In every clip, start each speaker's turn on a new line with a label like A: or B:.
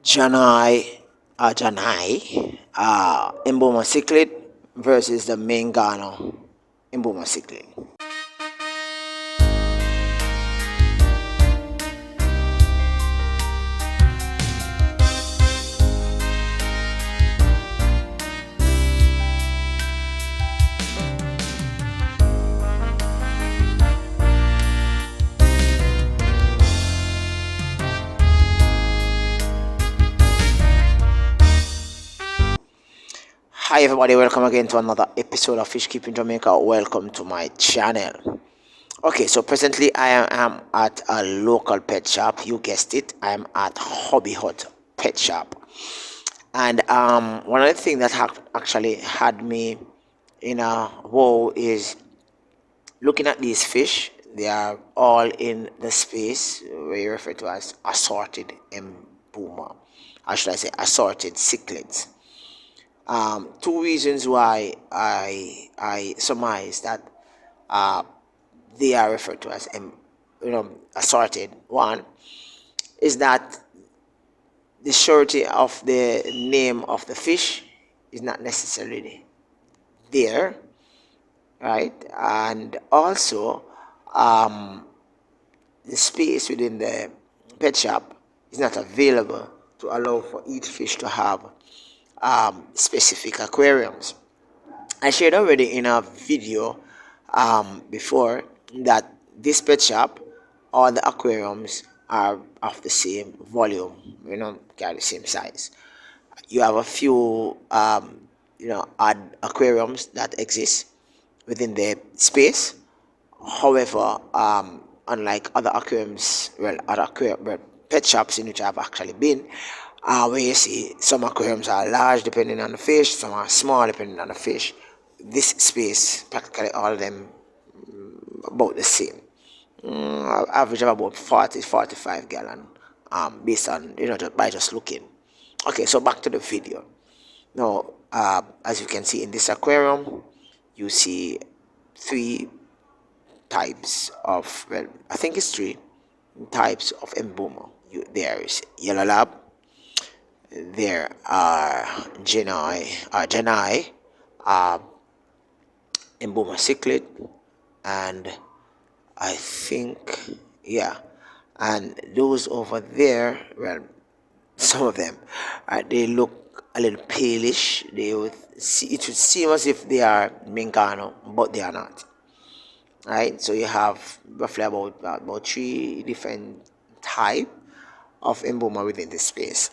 A: Johannii, MBUNA cichlid versus the Maingano MBUNA cichlid. Hi everybody, welcome again to another episode of Fish Keeping Jamaica. Welcome to my channel. Okay, so presently I am at a local pet shop. You guessed it, I am at Hobby Hut Pet Shop. And one of the things that actually had me in a wow is looking at these fish. They are all in the space we refer to as assorted MBUNA, or should I say assorted cichlids. Two reasons why I surmise that they are referred to as assorted. One is that the surety of the name of the fish is not necessarily there, right? And also the space within the pet shop is not available to allow for each fish to have specific aquariums. I shared already in a video before that this pet shop, all the aquariums are of the same volume, carry the same size. You have a few odd aquariums that exist within the space. However, unlike other aquariums, pet shops in which I've actually been, where you see some aquariums are large depending on the fish, some are small depending on the fish. This space, practically all of them about the same. Average of about 40-45 gallon, based on just looking. Okay, so back to the video. Now, as you can see in this aquarium, you see three types of, well, I think it's three types of MBUNA. There is yellow lab, there are Johannii, MBUNA cichlid, and I think, and those over there, well, some of them, they look a little palish. It would seem as if they are Maingano, but they are not. Right, so you have roughly about three different type of MBUNA within this space.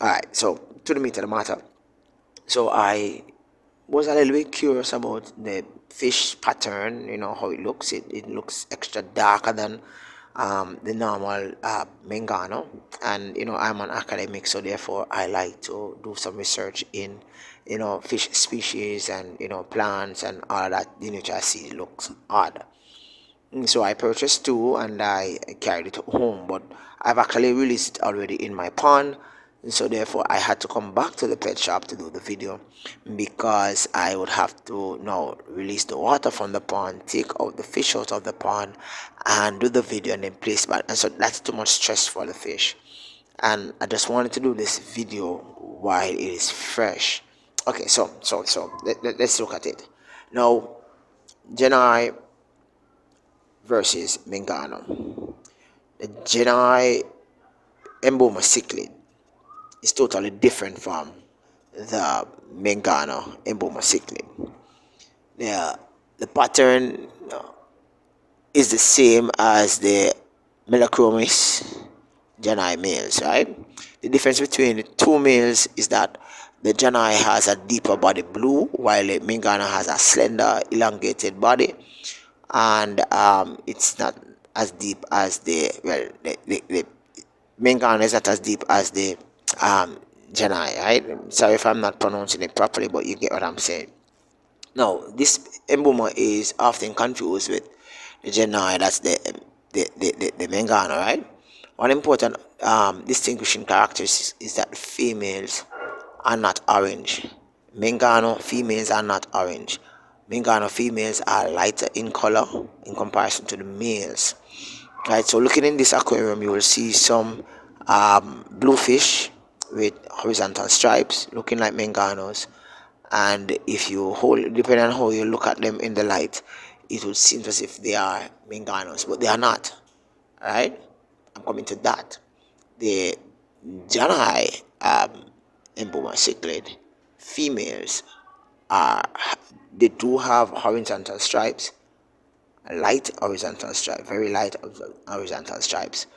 A: Alright, so to the meat of the matter. So I was a little bit curious about the fish pattern, how it looks. It looks extra darker than the normal Maingano. And I'm an academic, so therefore I like to do some research in fish species and plants and all of that, which I see looks odd. So I purchased two and I carried it home, but I've actually released it already in my pond. And so therefore I had to come back to the pet shop to do the video, because I would have to now release the water from the pond, take out the fish out of the pond, and do the video and then place back. And so that's too much stress for the fish. And I just wanted to do this video while it is fresh. Okay, so let's look at it. Now, Johannii versus Maingano. The Johannii MBUNA cichlid is totally different from the Maingano MBUNA cichlid. The pattern is the same as the Melanochromis Jamaica males, right? The difference between the two males is that the Jamaica has a deeper body blue, while the Maingano has a slender, elongated body, and it's not as deep as the Maingano is not as deep as the Jamaica, right? Sorry if I'm not pronouncing it properly, but you get what I'm saying. Now, this MBUNA is often confused with the Jamaica, that's the Maingano, right? One important distinguishing characteristic is that females are not orange. Maingano females are not orange. Maingano females are lighter in color in comparison to the males. Right, so looking in this aquarium, you will see some bluefish with horizontal stripes looking like Maingano's, and if you hold, depending on how you look at them in the light, it would seem as if they are Maingano's, but they are not. Right? I'm coming to that. The Johannii MBUNA cichlid females are, they do have horizontal stripes, light horizontal stripe, very light horizontal stripes,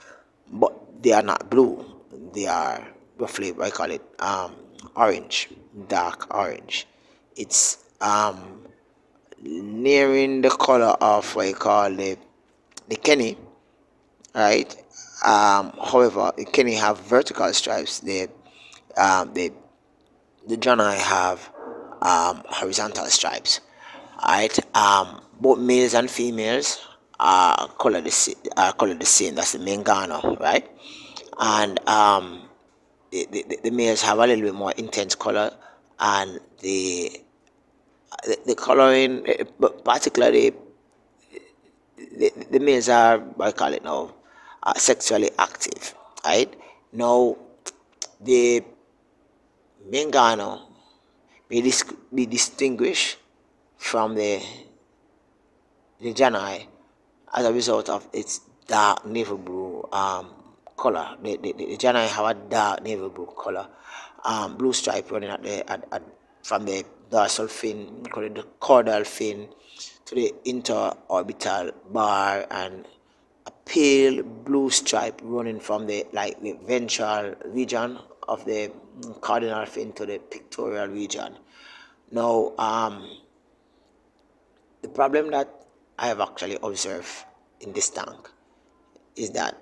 A: but they are not blue. They are roughly, what I call it, orange, dark orange. It's nearing the color of what I call the Kenny, right? However, the Kenny have vertical stripes. The the Johannii have horizontal stripes. Right? Both males and females are colored the same. That's the Maingano, right? And the males have a little bit more intense color, and the coloring, but particularly the males are, what I call it now, sexually active, right? Now the Maingano be distinguished from the Johannii as a result of its dark navy blue color. The Johannii have a dark navy blue color, blue stripe running from the dorsal fin, call it the caudal fin, to the interorbital bar, and a pale blue stripe running from the ventral region of the cardinal fin to the pectoral region. Now, the problem that I have actually observed in this tank is that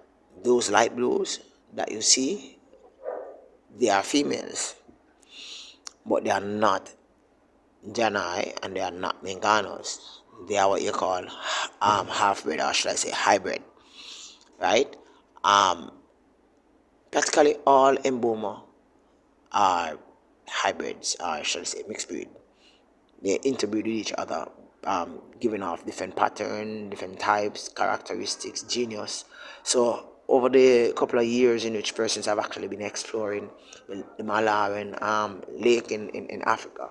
A: those light blues that you see, they are females, but they are not Johannii and they are not Maingano's. They are what you call half-bred, or should I say hybrid, right? Practically all MBUNA are hybrids, or should I say mixed breed. They interbreed with each other, giving off different pattern, different types, characteristics, genius. So over the couple of years in which persons have actually been exploring the Malawian lake in Africa,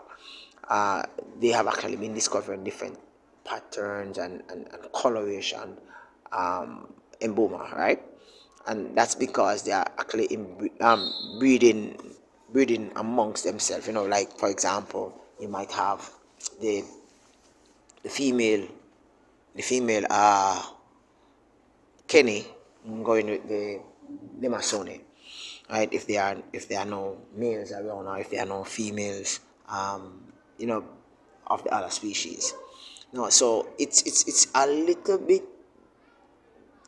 A: they have actually been discovering different patterns and coloration in Boma, right? And that's because they are actually breeding amongst themselves. You know, like for example, you might have the the female the female Kenny going with the Masoni, right? If there are no males around, or if there are no females, you know, of the other species. No, so it's a little bit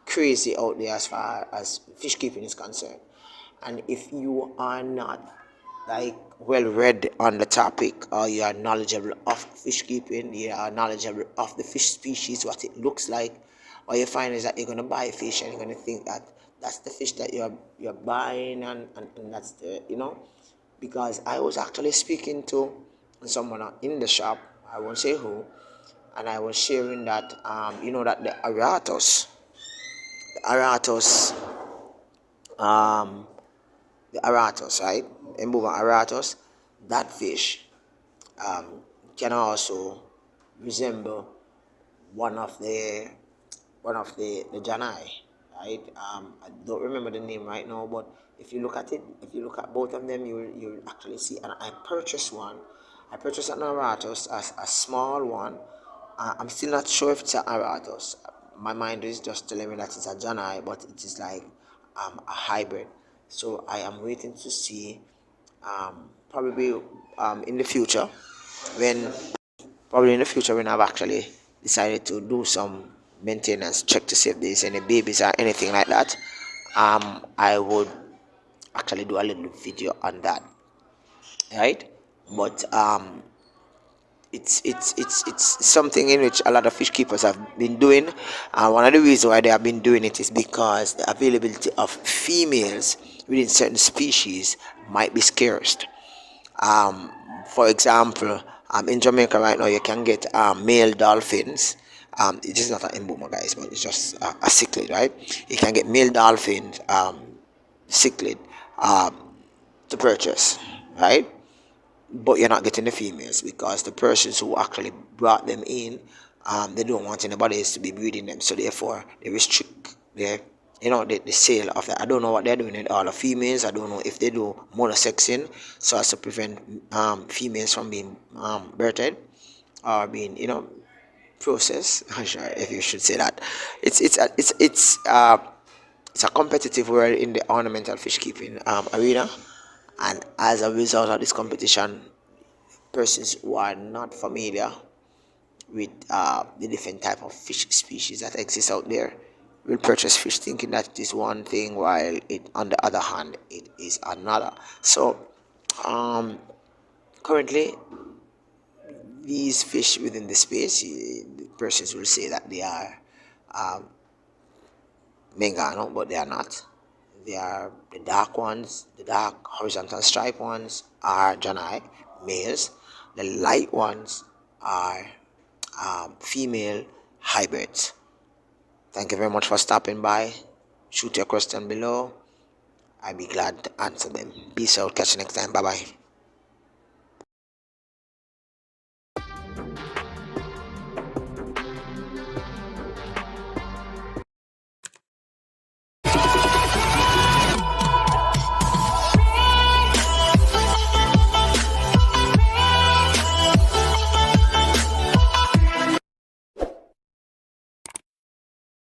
A: crazy out there as far as fish keeping is concerned. And if you are not well read on the topic, or you are knowledgeable of fish keeping, you are knowledgeable of the fish species, what it looks like, what you find is that you're going to buy a fish and you're going to think that that's the fish that you're buying, and that's the, you know, because I was actually speaking to someone in the shop, I won't say who, and I was sharing that you know, that the Aratus, the Aratus, right? MBUNA Aratus, that fish can also resemble one of the the Johannii, right? I don't remember the name right now, but if you look at it, if you look at both of them, you'll actually see. And I purchased one. I purchased an Aratus, a small one. I'm still not sure if it's an Aratus. My mind is just telling me that it's a Johannii, but it is like a hybrid. So I am waiting to see, probably in the future, when I've actually decided to do some maintenance check to see if there's any babies or anything like that. I would actually do a little video on that, right? But it's something in which a lot of fish keepers have been doing. One of the reasons why they have been doing it is because the availability of females within certain species might be scarce. For example, in Jamaica right now, you can get male dolphins. It is not an MBUNA, guys, but it's just a cichlid, right? You can get male dolphins, cichlid, to purchase, right? But you're not getting the females because the persons who actually brought them in, they don't want anybody else to be breeding them, so therefore they restrict the sale of that. I don't know what they're doing with all the females. I don't know if they do monosexing so as to prevent females from being birthed or being processed. If you should say that. It's a competitive world in the ornamental fish keeping arena, and as a result of this competition, persons who are not familiar with the different type of fish species that exist out there will purchase fish thinking that it is one thing, while it, on the other hand, it is another. So currently, these fish within the space, the persons will say that they are Maingano, but they are not. They are the dark ones, the dark horizontal stripe ones are Johannii males. The light ones are female hybrids. Thank you very much for stopping by. Shoot your question below. I'll be glad to answer them. Peace out. Catch you next time. Bye bye.